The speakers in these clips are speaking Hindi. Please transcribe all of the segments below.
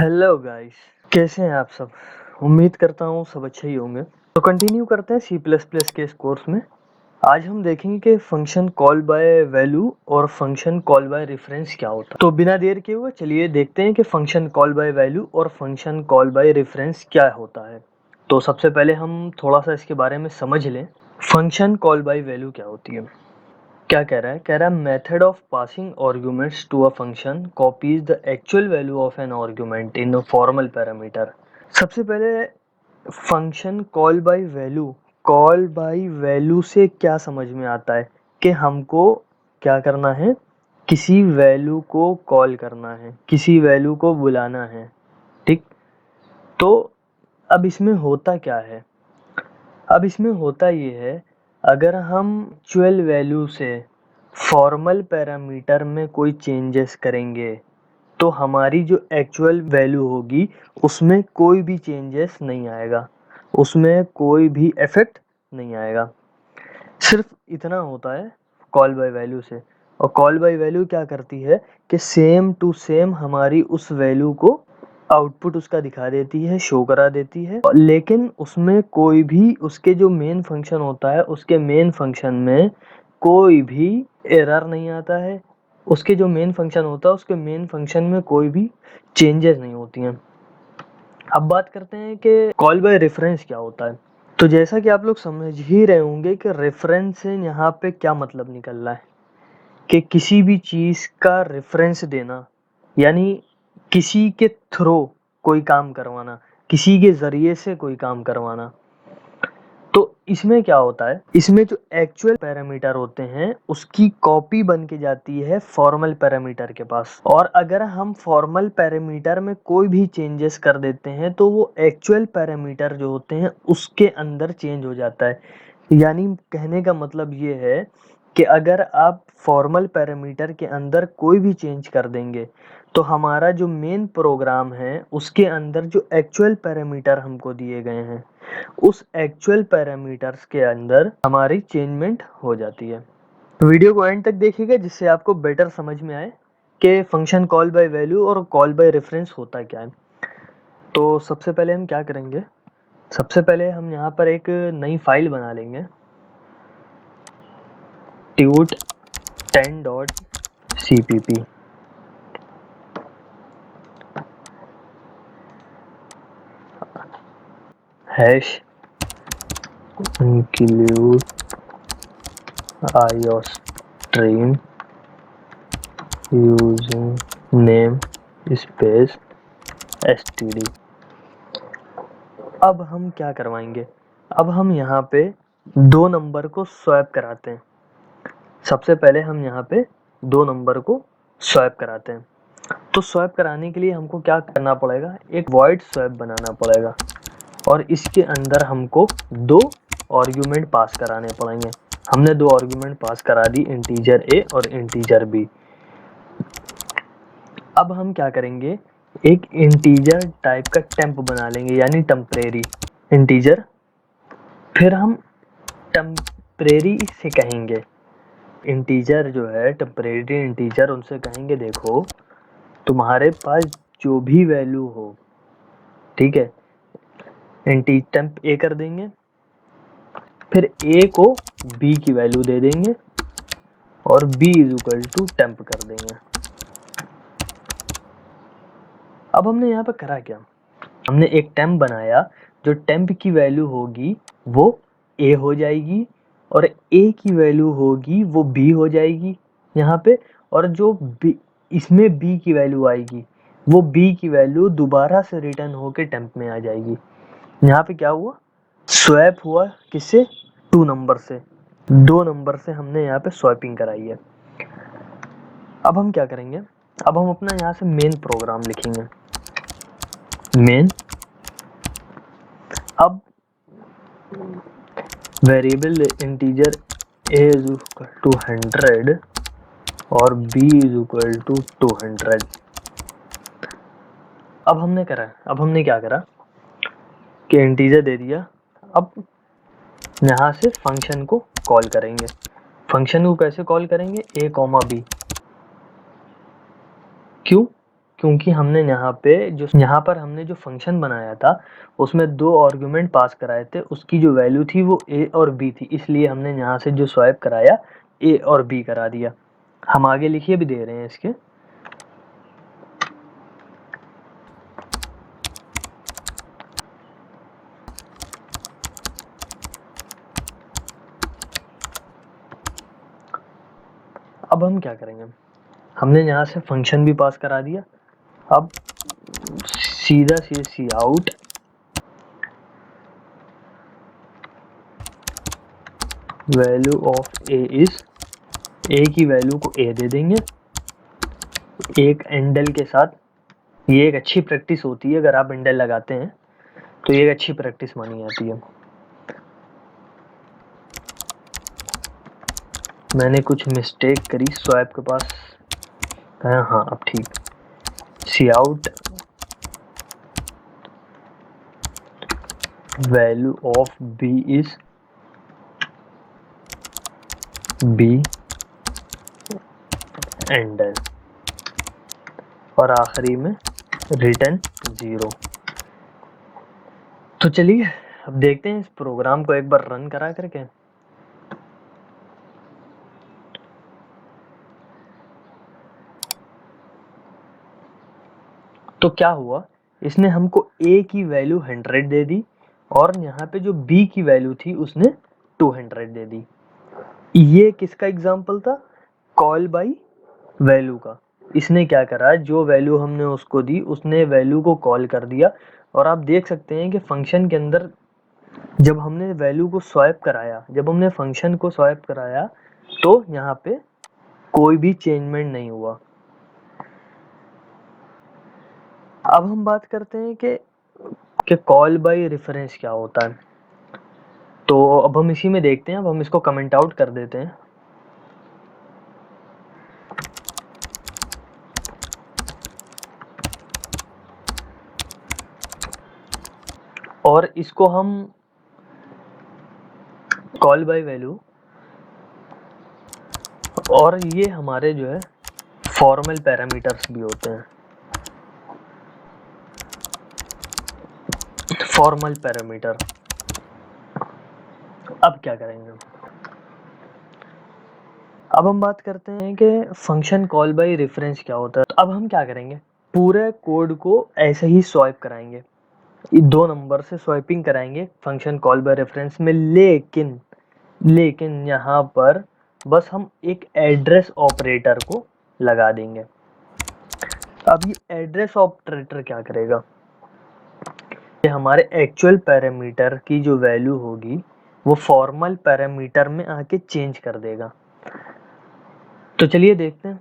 हेलो गाइस, कैसे हैं आप सब। उम्मीद करता हूँ सब अच्छे ही होंगे। तो कंटिन्यू करते हैं सी प्लस प्लस के इस कोर्स में। आज हम देखेंगे कि फंक्शन कॉल बाय वैल्यू और फंक्शन कॉल बाय रेफरेंस क्या होता है। तो बिना देर के हुए चलिए देखते हैं कि फंक्शन कॉल बाय वैल्यू और फंक्शन कॉल बाय रेफरेंस क्या होता है। तो सबसे पहले हम थोड़ा सा इसके बारे में समझ लें। फंक्शन कॉल बाय वैल्यू क्या होती है। क्या कह रहा है method of passing arguments to a function copies the actual value of an argument in a formal parameter. सबसे पहले फंक्शन कॉल बाय वैल्यू से क्या समझ में आता है कि हमको क्या करना है, किसी वैल्यू को कॉल करना है, किसी वैल्यू को बुलाना है। ठीक, तो अब इसमें होता क्या है। अब इसमें होता ये है, अगर हम एक्चुअल वैल्यू से फॉर्मल पैरामीटर में कोई चेंजेस करेंगे तो हमारी जो एक्चुअल वैल्यू होगी उसमें कोई भी चेंजेस नहीं आएगा, उसमें कोई भी इफेक्ट नहीं आएगा। सिर्फ इतना होता है कॉल बाय वैल्यू से। और कॉल बाय वैल्यू क्या करती है कि सेम टू सेम हमारी उस वैल्यू को आउटपुट उसका दिखा देती है, शो करा देती है, लेकिन उसमें कोई भी उसके जो मेन फंक्शन होता है उसके मेन फंक्शन में कोई भी एरर नहीं आता है। उसके जो मेन फंक्शन होता है उसके मेन फंक्शन में कोई भी चेंजेस नहीं होती हैं। अब बात करते हैं कि कॉल बाय रेफरेंस क्या होता है। तो जैसा कि आप लोग समझ ही रहे होंगे कि रेफरेंस से यहाँ पे क्या मतलब निकल रहा है कि किसी भी चीज का रेफरेंस देना, यानी किसी के थ्रू कोई काम करवाना, किसी के जरिए से कोई काम करवाना। तो इसमें क्या होता है, इसमें जो एक्चुअल पैरामीटर होते हैं उसकी कॉपी बन के जाती है फॉर्मल पैरामीटर के पास। और अगर हम फॉर्मल पैरामीटर में कोई भी चेंजेस कर देते हैं तो वो एक्चुअल पैरामीटर जो होते हैं उसके अंदर चेंज हो जाता है। यानी कहने का मतलब ये है कि अगर आप फॉर्मल पैरामीटर के अंदर कोई भी चेंज कर देंगे तो हमारा जो मेन प्रोग्राम है उसके अंदर जो एक्चुअल पैरामीटर हमको दिए गए हैं उस एक्चुअल पैरामीटर्स के अंदर हमारी चेंजमेंट हो जाती है। वीडियो को एंड तक देखिएगा जिससे आपको बेटर समझ में आए कि फंक्शन कॉल बाय वैल्यू और कॉल बाय रेफरेंस होता क्या है। तो सबसे पहले हम क्या करेंगे, सबसे पहले हम यहाँ पर एक नई फाइल बना लेंगे, tut10.cpp। Hash include iostream using name space std। अब हम क्या करवाएंगे, अब हम यहाँ पे दो नंबर को स्वैप कराते हैं। सबसे पहले हम यहाँ पे दो नंबर को स्वैप कराते हैं। तो स्वैप कराने के लिए हमको क्या करना पड़ेगा, एक वॉइड स्वैप बनाना पड़ेगा और इसके अंदर हमको दो आर्गुमेंट पास कराने पड़ेंगे। हमने दो आर्गुमेंट पास करा दी, इंटीजर a और इंटीजर b। अब हम क्या करेंगे, एक इंटीजर टाइप का टेम्प बना लेंगे यानी टेम्परेरी इंटीजर। फिर हम टेम्परेरी से कहेंगे, इंटीजर जो है टेम्परेरी इंटीजर, उनसे कहेंगे देखो तुम्हारे पास जो भी वैल्यू हो, ठीक है, टेम्प ए कर देंगे, फिर ए को बी की वैल्यू दे देंगे और b is equal to temp कर देंगे। अब हमने यहाँ पे करा क्या, हमने एक टेम्प बनाया, जो टेम्प की वैल्यू होगी वो a हो जाएगी और a की वैल्यू होगी वो b हो जाएगी यहाँ पे, और जो b इसमें b की वैल्यू आएगी वो b की वैल्यू दोबारा से रिटर्न होके टेम्प में आ जाएगी। यहाँ पे क्या हुआ, स्वैप हुआ, किससे, टू नंबर से, दो नंबर से हमने यहाँ पे स्वैपिंग कराई है। अब हम क्या करेंगे, अब हम अपना यहाँ से मेन प्रोग्राम लिखेंगे, मेन। अब variable integer a is equal to 100 और b इज इक्वल टू 200। अब हमने क्या करा कि इंटीजर दे दिया। अब यहाँ से फंक्शन को कॉल करेंगे। फंक्शन को कैसे कॉल करेंगे, a कॉमा b। क्यों, क्योंकि हमने यहाँ पर हमने जो फंक्शन बनाया था उसमें 2 आर्गुमेंट पास कराए थे, उसकी जो वैल्यू थी वो a और b थी, इसलिए हमने यहाँ से जो स्वैप कराया a और b करा दिया। हम आगे लिखिए भी दे रहे हैं इसके। अब हम क्या करेंगे, हमने यहाँ से फंक्शन भी पास करा दिया। अब सीधा C out value of a is, a की वैल्यू को a दे देंगे एक एंडल के साथ। ये एक अच्छी प्रैक्टिस होती है, अगर आप एंडल लगाते हैं तो ये एक अच्छी प्रैक्टिस मानी जाती है। मैंने कुछ मिस्टेक करी स्वैप के पास, हाँ अब ठीक। C out value of b is b एंडल, और आखिरी में रिटर्न 0। तो चलिए अब देखते हैं इस प्रोग्राम को एक बार रन करा करके। तो क्या हुआ, इसने हमको a की वैल्यू 100 दे दी और यहाँ पे जो b की वैल्यू थी उसने 200 दे दी। ये किसका एग्जाम्पल था, कॉल बाई वैल्यू का। इसने क्या करा, जो वैल्यू हमने उसको दी उसने वैल्यू को कॉल कर दिया। और आप देख सकते हैं कि फंक्शन के अंदर जब हमने वैल्यू को स्वैप कराया, जब हमने फंक्शन को स्वैप कराया तो यहाँ पे कोई भी चेंजमेंट नहीं हुआ। अब हम बात करते हैं कि कॉल बाय रेफरेंस क्या होता है। तो अब हम इसी में देखते हैं, अब हम इसको कमेंट आउट कर देते हैं। और इसको हम कॉल बाय वैल्यू, और ये हमारे जो है फॉर्मल पैरामीटर्स भी होते हैं, फॉर्मल पैरामीटर। अब क्या करेंगे, अब हम बात करते हैं कि फंक्शन कॉल बाय रेफरेंस क्या होता है। तो अब हम क्या करेंगे, पूरे कोड को ऐसे ही स्वाइप कराएंगे, 2 नंबर से स्वाइपिंग कराएंगे फंक्शन कॉल बाय रेफरेंस में। लेकिन यहाँ पर बस हम एक एड्रेस ऑपरेटर को लगा देंगे। अब ये एड्रेस ऑपरेटर क्या करेगा, ये हमारे एक्चुअल पैरामीटर की जो वैल्यू होगी वो फॉर्मल पैरामीटर में आके चेंज कर देगा। तो चलिए देखते हैं।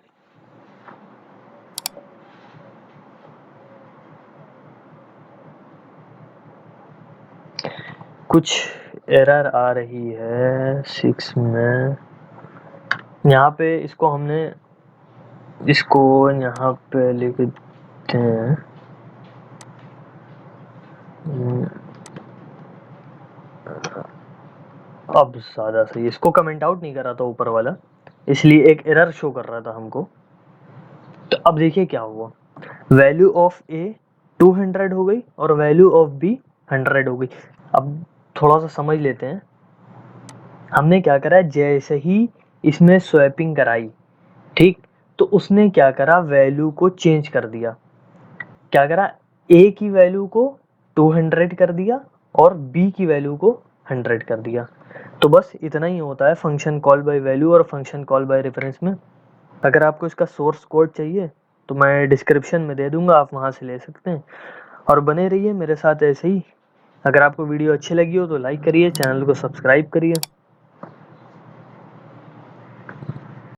कुछ एरर आ रही है 6 में। यहाँ पे इसको हमने इसको यहाँ पे लिख देते हैं। अब ज़्यादा सही, इसको कमेंट आउट नहीं करा था ऊपर वाला, इसलिए एक एरर शो कर रहा था हमको। तो अब देखिए क्या हुआ, वैल्यू ऑफ a 200 हो गई और वैल्यू ऑफ b 100 हो गई। अब थोड़ा सा समझ लेते हैं, हमने क्या करा, जैसे ही इसमें स्वैपिंग कराई, ठीक, तो उसने क्या करा, वैल्यू को चेंज कर दिया। क्या करा, a की वैल्यू को 200 कर दिया और b की वैल्यू को 100 कर दिया। तो बस इतना ही होता है फंक्शन कॉल बाय वैल्यू और फंक्शन कॉल बाय रेफरेंस में। अगर आपको इसका सोर्स कोड चाहिए तो मैं डिस्क्रिप्शन में दे दूंगा, आप वहां से ले सकते हैं। और बने रहिए मेरे साथ ऐसे ही। अगर आपको वीडियो अच्छी लगी हो तो लाइक करिए, चैनल को सब्सक्राइब करिए।